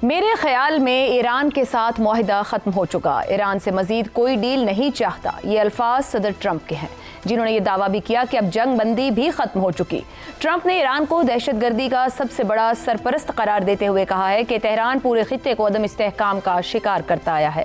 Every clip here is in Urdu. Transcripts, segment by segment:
میرے خیال میں ایران کے ساتھ معاہدہ ختم ہو چکا، ایران سے مزید کوئی ڈیل نہیں چاہتا، یہ الفاظ صدر ٹرمپ کے ہیں، جنہوں نے یہ دعویٰ بھی کیا کہ اب جنگ بندی بھی ختم ہو چکی۔ ٹرمپ نے ایران کو دہشت گردی کا سب سے بڑا سرپرست قرار دیتے ہوئے کہا ہے کہ تہران پورے خطے کو عدم استحکام کا شکار کرتا آیا ہے۔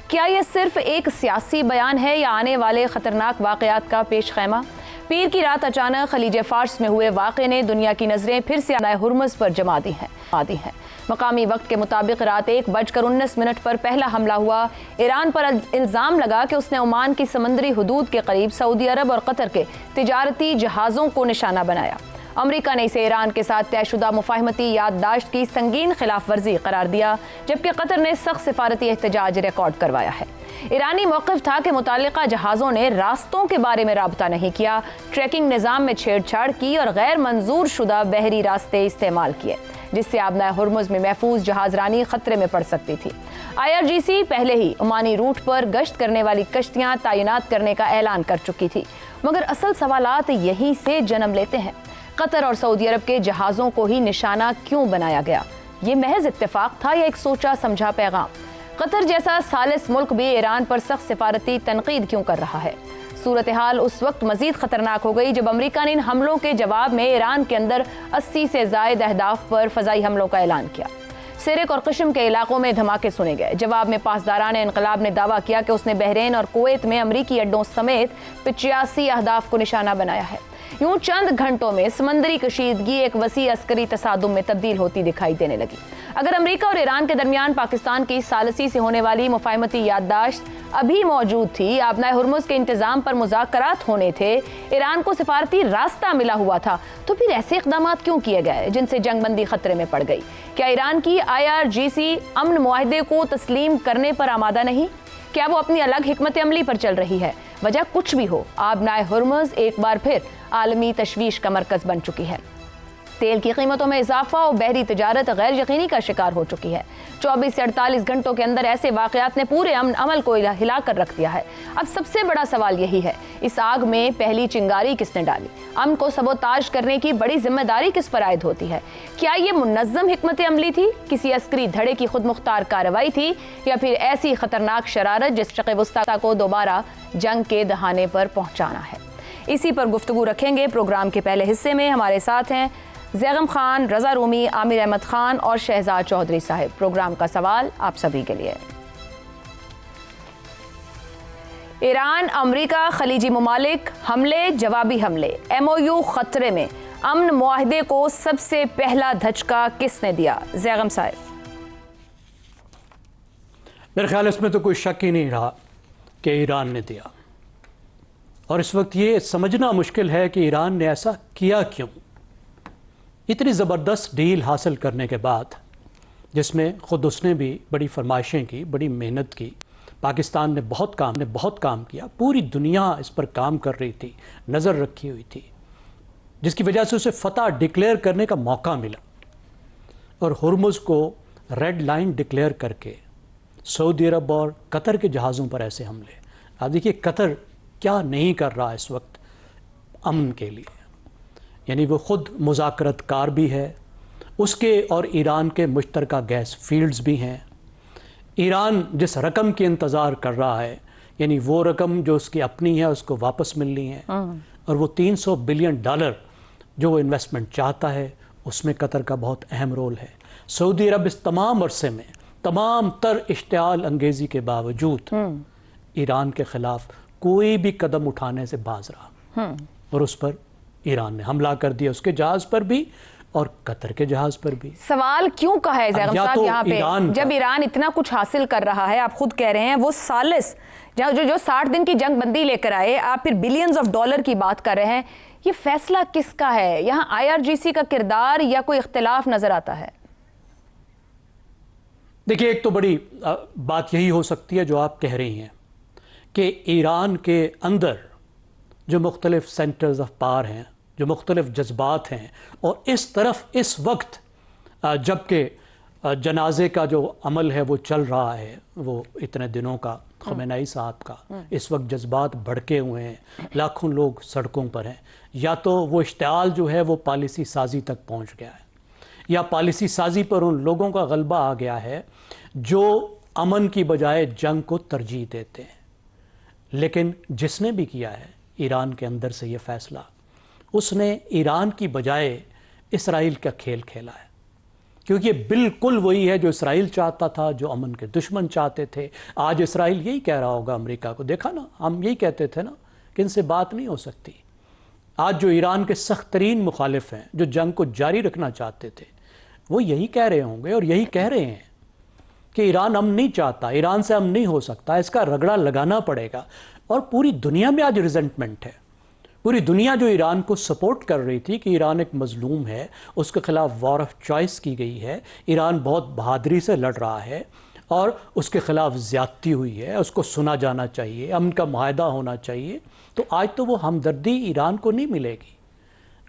کیا یہ صرف ایک سیاسی بیان ہے یا آنے والے خطرناک واقعات کا پیش خیمہ؟ پیر کی رات اچانک خلیج فارس میں ہوئے واقعے نے دنیا کی نظریں پھر سے ہرمز پر جما دی ہیں۔ مقامی وقت کے مطابق رات 1:19 پر پہلا حملہ ہوا۔ ایران پر الزام لگا کہ اس نے عمان کی سمندری حدود کے قریب سعودی عرب اور قطر کے تجارتی جہازوں کو نشانہ بنایا۔ امریکہ نے اسے ایران کے ساتھ طے شدہ مفاہمتی یادداشت کی سنگین خلاف ورزی قرار دیا، جبکہ قطر نے سخت سفارتی احتجاج ریکارڈ کروایا ہے۔ ایرانی موقف تھا کہ متعلقہ جہازوں نے راستوں کے بارے میں رابطہ نہیں کیا، ٹریکنگ نظام میں چھیڑ چھاڑ کی اور غیر منظور شدہ بحری راستے استعمال کیے، جس سے آبنائے ہرمز میں محفوظ جہاز رانی خطرے میں پڑ سکتی تھی۔ IRGC پہلے ہی عمانی روٹ پر گشت کرنے والی کشتیاں تعینات کرنے کا اعلان کر چکی تھی، مگر اصل سوالات یہیں سے جنم لیتے ہیں۔ قطر اور سعودی عرب کے جہازوں کو ہی نشانہ کیوں بنایا گیا؟ یہ محض اتفاق تھا یا ایک سوچا سمجھا پیغام؟ قطر جیسا ثالث ملک بھی ایران پر سخت سفارتی تنقید کیوں کر رہا ہے؟ صورتحال اس وقت مزید خطرناک ہو گئی جب امریکہ نے ان حملوں کے جواب میں ایران کے اندر 80 سے زائد اہداف پر فضائی حملوں کا اعلان کیا۔ سرک اور قشم کے علاقوں میں دھماکے سنے گئے۔ جواب میں پاسداران انقلاب نے دعویٰ کیا کہ اس نے بحرین اور کویت میں امریکی اڈوں سمیت 85 اہداف کو نشانہ بنایا ہے۔ یوں چند گھنٹوں میں سمندری کشیدگی ایک وسیع عسکری تصادم میں تبدیل ہوتی دکھائی دینے لگی۔ اگر امریکہ اور ایران کے درمیان پاکستان کی ثالثی سے ہونے والی مفاہمتی یادداشت ابھی موجود تھی، آبنائے ہرمز کے انتظام پر مذاکرات ہونے تھے، ایران کو سفارتی راستہ ملا ہوا تھا، تو پھر ایسے اقدامات کیوں کیے گئے جن سے جنگ بندی خطرے میں پڑ گئی؟ کیا ایران کی IRGC امن معاہدے کو تسلیم کرنے پر آمادہ نہیں؟ کیا وہ اپنی الگ حکمت عملی پر چل رہی ہے؟ وجہ کچھ بھی ہو، آبنائے ہرمز ایک بار پھر عالمی تشویش کا مرکز بن چکی ہے۔ تیل کی قیمتوں میں اضافہ اور بحری تجارت غیر یقینی کا شکار ہو چکی ہے۔ 24 سے 48 گھنٹوں کے اندر ایسے واقعات نے پورے امن عمل کو ہلا کر رکھ دیا ہے۔ اب سب سے بڑا سوال یہی ہے، اس آگ میں پہلی چنگاری کس نے ڈالی؟ امن کو سبوتاژ کرنے کی بڑی ذمہ داری کس پر عائد ہوتی ہے؟ کیا یہ منظم حکمت عملی تھی، کسی عسکری دھڑے کی خود مختار کارروائی تھی، یا پھر ایسی خطرناک شرارت جس شرق وسطیٰ کو دوبارہ جنگ کے دہانے پر پہنچانا ہے؟ اسی پر گفتگو رکھیں گے پروگرام کے پہلے حصے میں۔ ہمارے ساتھ ہیں زیغم خان، رضا رومی، عامر احمد خان اور شہزاد چودھری صاحب۔ پروگرام کا سوال آپ سبھی کے لیے۔ ایران، امریکہ، خلیجی ممالک، حملے، جوابی حملے، MOU خطرے میں، امن معاہدے کو سب سے پہلا دھچکا کس نے دیا؟ زیغم صاحب۔ میرے خیال اس میں تو کوئی شک ہی نہیں رہا کہ ایران نے دیا، اور اس وقت یہ سمجھنا مشکل ہے کہ ایران نے ایسا کیا کیوں۔ اتنی زبردست ڈیل حاصل کرنے کے بعد، جس میں خود اس نے بھی بڑی فرمائشیں کی، بڑی محنت کی، پاکستان نے بہت کام کیا، پوری دنیا اس پر کام کر رہی تھی، نظر رکھی ہوئی تھی، جس کی وجہ سے اسے فتح ڈکلیئر کرنے کا موقع ملا، اور ہرمز کو ریڈ لائن ڈکلیئر کر کے سعودی عرب اور قطر کے جہازوں پر ایسے حملے۔ آپ دیکھیے قطر کیا نہیں کر رہا اس وقت امن کے لیے، یعنی وہ خود مذاکرت کار بھی ہے، اس کے اور ایران کے مشترکہ گیس فیلڈز بھی ہیں۔ ایران جس رقم کی انتظار کر رہا ہے، یعنی وہ رقم جو اس کی اپنی ہے اس کو واپس ملنی ہے، اور وہ $300 بلین جو وہ انویسٹمنٹ چاہتا ہے، اس میں قطر کا بہت اہم رول ہے۔ سعودی عرب اس تمام عرصے میں تمام تر اشتعال انگیزی کے باوجود ایران کے خلاف کوئی بھی قدم اٹھانے سے باز رہا، اور اس پر ایران نے حملہ کر دیا، اس کے جہاز پر بھی اور قطر کے جہاز پر بھی۔ سوال کیوں کا ہے زیغم صاحب یہاں پہ، جب ایران اتنا کچھ حاصل کر رہا ہے، آپ خود کہہ رہے ہیں وہ ثالث جو 60 دن کی جنگ بندی لے کر آئے، آپ پھر بلینز آف ڈالر کی بات کر رہے ہیں، یہ فیصلہ کس کا ہے؟ یہاں IRGC کا کردار یا کوئی اختلاف نظر آتا ہے؟ دیکھیے، ایک تو بڑی بات یہی ہو سکتی ہے جو آپ کہہ رہی ہیں کہ ایران کے اندر جو مختلف سینٹرز آف پاور ہیں، جو مختلف جذبات ہیں، اور اس طرف اس وقت جبکہ جنازے کا جو عمل ہے وہ چل رہا ہے، وہ اتنے دنوں کا خمینائی صاحب کا، اس وقت جذبات بھڑکے ہوئے ہیں، لاکھوں لوگ سڑکوں پر ہیں، یا تو وہ اشتعال جو ہے وہ پالیسی سازی تک پہنچ گیا ہے۔ یا پالیسی سازی پر ان لوگوں کا غلبہ آ گیا ہے جو امن کی بجائے جنگ کو ترجیح دیتے ہیں. لیکن جس نے بھی کیا ہے ایران کے اندر سے یہ فیصلہ، اس نے ایران کی بجائے اسرائیل کا کھیل کھیلا ہے، کیونکہ یہ بالکل وہی ہے جو اسرائیل چاہتا تھا، جو امن کے دشمن چاہتے تھے. آج اسرائیل یہی کہہ رہا ہوگا امریکہ کو، دیکھا نا ہم یہی کہتے تھے نا کہ ان سے بات نہیں ہو سکتی. آج جو ایران کے سخت ترین مخالف ہیں، جو جنگ کو جاری رکھنا چاہتے تھے، وہ یہی کہہ رہے ہوں گے اور یہی کہہ رہے ہیں کہ ایران امن نہیں چاہتا، ایران سے امن نہیں ہو سکتا، اس کا رگڑا لگانا پڑے گا. اور پوری دنیا میں آج ریزنٹمنٹ ہے. پوری دنیا جو ایران کو سپورٹ کر رہی تھی کہ ایران ایک مظلوم ہے، اس کے خلاف وار آف چوائس کی گئی ہے، ایران بہت بہادری سے لڑ رہا ہے اور اس کے خلاف زیادتی ہوئی ہے، اس کو سنا جانا چاہیے، امن کا معاہدہ ہونا چاہیے. تو آج تو وہ ہمدردی ایران کو نہیں ملے گی،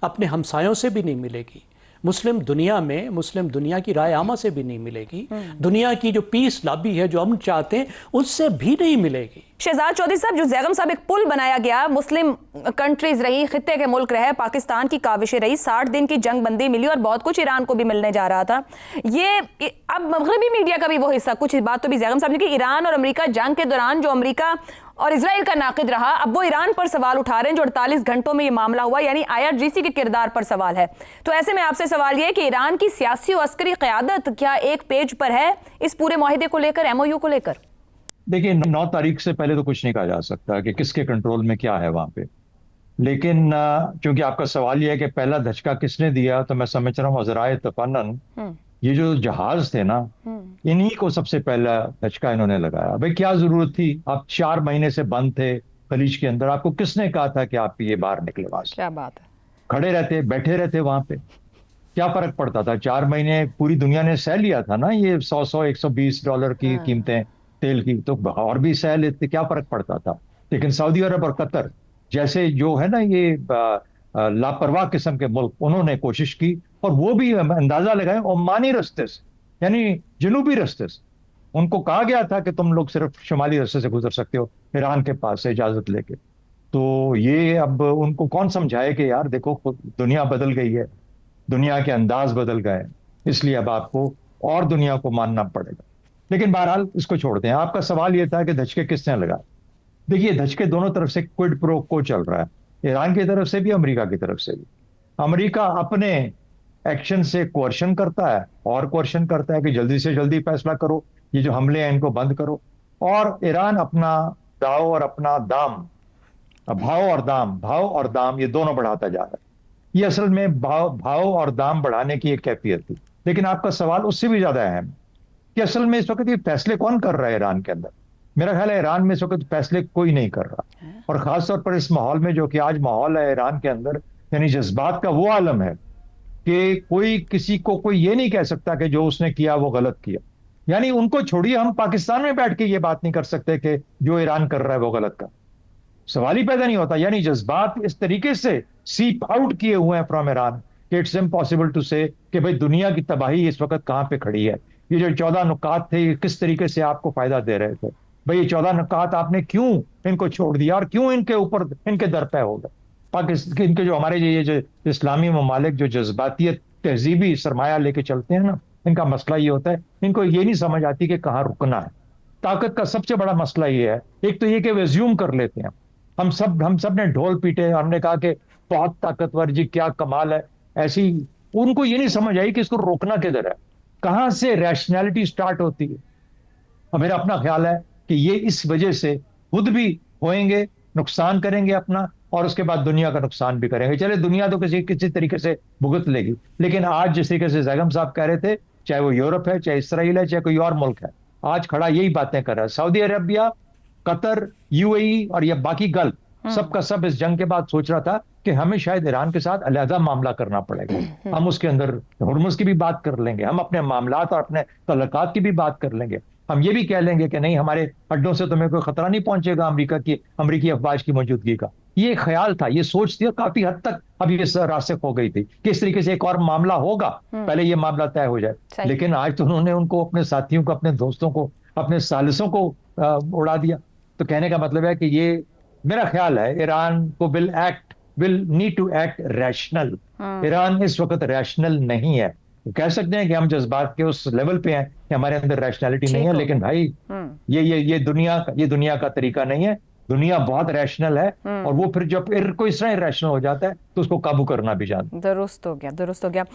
اپنے ہمسایوں سے بھی نہیں ملے گی، مسلم دنیا میں مسلم دنیا کی رائے عامہ سے بھی نہیں ملے گی، دنیا کی جو پیس لابی ہے جو امن چاہتے ہیں اس سے بھی نہیں ملے گی. شہزاد چودھری صاحب، جو زیغم صاحب ایک پل بنایا گیا، مسلم کنٹریز رہی، خطے کے ملک رہے، پاکستان کی کاوشیں رہی، 60 دن کی جنگ بندی ملی اور بہت کچھ ایران کو بھی ملنے جا رہا تھا. یہ اب مغربی میڈیا کا بھی وہ حصہ، کچھ بات تو بھی زیغم صاحب نے کہ ایران اور امریکہ جنگ کے دوران جو امریکہ اور اسرائیل کا ناقد رہا، اب وہ ایران پر سوال اٹھا رہے ہیں جو 48 گھنٹوں میں یہ معاملہ ہوا، یعنی IRGC کے کردار پر سوال ہے. تو ایسے میں آپ سے سوال یہ ہے کہ ایران کی سیاسی و عسکری قیادت کیا ایک پیج پر ہے اس پورے معاہدے کو لے کر، MOU کو لے کر؟ دیکھیں 9 تاریخ سے پہلے تو کچھ نہیں کہا جا سکتا کہ کس کے کنٹرول میں کیا ہے وہاں پہ. لیکن چونکہ آپ کا سوال یہ ہے کہ پہلا دھچکا کس نے دیا، تو میں سمجھ رہا ہوں عذرائے تفنن یہ جو جہاز تھے نا، انہی کو سب سے پہلا دھچکا انہوں نے لگایا. بھئی کیا ضرورت تھی؟ آپ 4 مہینے سے بند تھے خلیج کے اندر، آپ کو کس نے کہا تھا کہ آپ یہ باہر نکلے وہاں سے؟ کیا بات ہے، کھڑے رہتے، بیٹھے رہتے وہاں پہ، کیا فرق پڑتا تھا؟ 4 مہینے پوری دنیا نے سہ لیا تھا نا یہ $100-120 کی قیمتیں تیل کی، تو اور بھی سہ لیتے، کیا فرق پڑتا تھا؟ لیکن سعودی عرب اور قطر جیسے جو ہے نا یہ لاپرواہ قسم کے ملک، انہوں نے کوشش کی اور وہ بھی اندازہ لگائے عمانی رستے سے، یعنی جنوبی رستے سے. ان کو کہا گیا تھا کہ تم لوگ صرف شمالی رستے سے گزر سکتے ہو ایران کے پاس سے اجازت لے کے. تو یہ اب ان کو کون سمجھائے کہ یار دیکھو دنیا بدل گئی ہے، دنیا کے انداز بدل گئے، اس لیے اب آپ کو اور دنیا کو ماننا پڑے گا. لیکن بہرحال اس کو چھوڑتے ہیں. آپ کا سوال یہ تھا کہ دھچکے کس نے لگا. دیکھیے دھچکے دونوں طرف سے کوئڈ پرو کو چل رہا ہے، ایران کی طرف سے بھی، امریکہ کی طرف سے بھی. امریکہ اپنے ایکشن سے کوئرشن کرتا ہے اور کوئرشن کرتا ہے کہ جلدی سے جلدی فیصلہ کرو، یہ جو حملے ہیں ان کو بند کرو. اور ایران اپنا داؤ اور اپنا دام، بھاؤ اور دام یہ دونوں بڑھاتا جا رہا ہے. یہ اصل میں بھاؤ اور دام بڑھانے کی ایک کیفیت تھی. لیکن آپ کا سوال اس سے بھی زیادہ اہم کہ اصل میں اس وقت یہ فیصلے کون کر رہا ہے ایران کے اندر. میرا خیال ہے ایران میں اس وقت فیصلے کوئی نہیں کر رہا، اور خاص طور پر اس ماحول میں جو کہ آج ماحول ہے ایران کے اندر، یعنی جذبات کا وہ عالم ہے کہ کوئی کسی کو کوئی یہ نہیں کہہ سکتا کہ جو اس نے کیا وہ غلط کیا. یعنی ان کو چھوڑیے، ہم پاکستان میں بیٹھ کے یہ بات نہیں کر سکتے کہ جو ایران کر رہا ہے وہ غلط کر، سوال ہی پیدا نہیں ہوتا. یعنی جذبات اس طریقے سے سیپ آؤٹ کیے ہوئے ہیں فرام ایران کہ اٹس امپاسبل ٹو سے کہ بھئی دنیا کی تباہی اس وقت کہاں پہ کھڑی ہے. یہ جو 14 نکات تھے یہ کس طریقے سے آپ کو فائدہ دے رہے تھے؟ بھئی یہ 14 نکات آپ نے کیوں ان کو چھوڑ دیا اور کیوں ان کے اوپر ان کے در پہ ہو گئے؟ پاکستان ان کے جو ہمارے یہ جو اسلامی ممالک جو جذباتیت تہذیبی سرمایہ لے کے چلتے ہیں نا، ان کا مسئلہ یہ ہوتا ہے ان کو یہ نہیں سمجھ آتی کہ کہاں رکنا ہے. طاقت کا سب سے بڑا مسئلہ یہ ہے، ایک تو یہ کہ وہ ایزیوم کر لیتے ہیں. ہم سب نے ڈھول پیٹے، ہم نے کہا کہ بہت طاقتور جی، کیا کمال ہے. ایسی ان کو یہ نہیں سمجھ آئی کہ اس کو روکنا کدھر ہے، کہاں سے ریشنلٹی سٹارٹ ہوتی ہے. اور میرا اپنا خیال ہے کہ یہ اس وجہ سے خود بھی ہوئیں گے، نقصان کریں گے اپنا، اور اس کے بعد دنیا کا نقصان بھی کریں گے. چلے دنیا تو کسی طریقے سے بھگت لے گی، لیکن آج جس طریقے سے زیغم صاحب کہہ رہے تھے، چاہے وہ یورپ ہے، چاہے اسرائیل ہے، چاہے کوئی اور ملک ہے، آج کھڑا یہی باتیں کر رہا ہے. سعودی عربیہ، قطر، UAE اور یہ باقی گلف سب کا سب اس جنگ کے بعد سوچ رہا تھا کہ ہمیں شاید ایران کے ساتھ علیحدہ معاملہ کرنا پڑے گا. ہم اس کے اندر ہرمز کی بھی بات کر لیں گے، ہم اپنے معاملات اور اپنے تعلقات کی بھی بات کر لیں گے. ہم یہ بھی کہہ لیں گے کہ نہیں، ہمارے اڈوں سے تمہیں کوئی خطرہ نہیں پہنچے گا امریکی افواج کی موجودگی کا. یہ خیال تھا، یہ سوچ تھی، کافی حد تک اب یہ راسخ ہو گئی تھی کہ اس طریقے سے ایک اور معاملہ ہوگا، پہلے یہ معاملہ طے ہو جائے. لیکن آج تو انہوں نے ان کو، اپنے ساتھیوں کو، اپنے دوستوں کو، اپنے ثالثوں کو اڑا دیا. تو کہنے کا مطلب ہے کہ یہ میرا خیال ہے ایران کو will need to act rational. Iran اس وقت ریشنل نہیں ہے. کہہ سکتے ہیں کہ ہم جذبات کے اس لیول پہ ہیں کہ ہمارے اندر ریشنلٹی نہیں ہے، لیکن بھائی یہ دنیا کا طریقہ نہیں ہے. دنیا بہت ریشنل ہے، اور وہ پھر جب کوئی اس طرح ریشنل ہو جاتا ہے تو اس کو قابو کرنا بھی جانتا ہے. درست ہو گیا.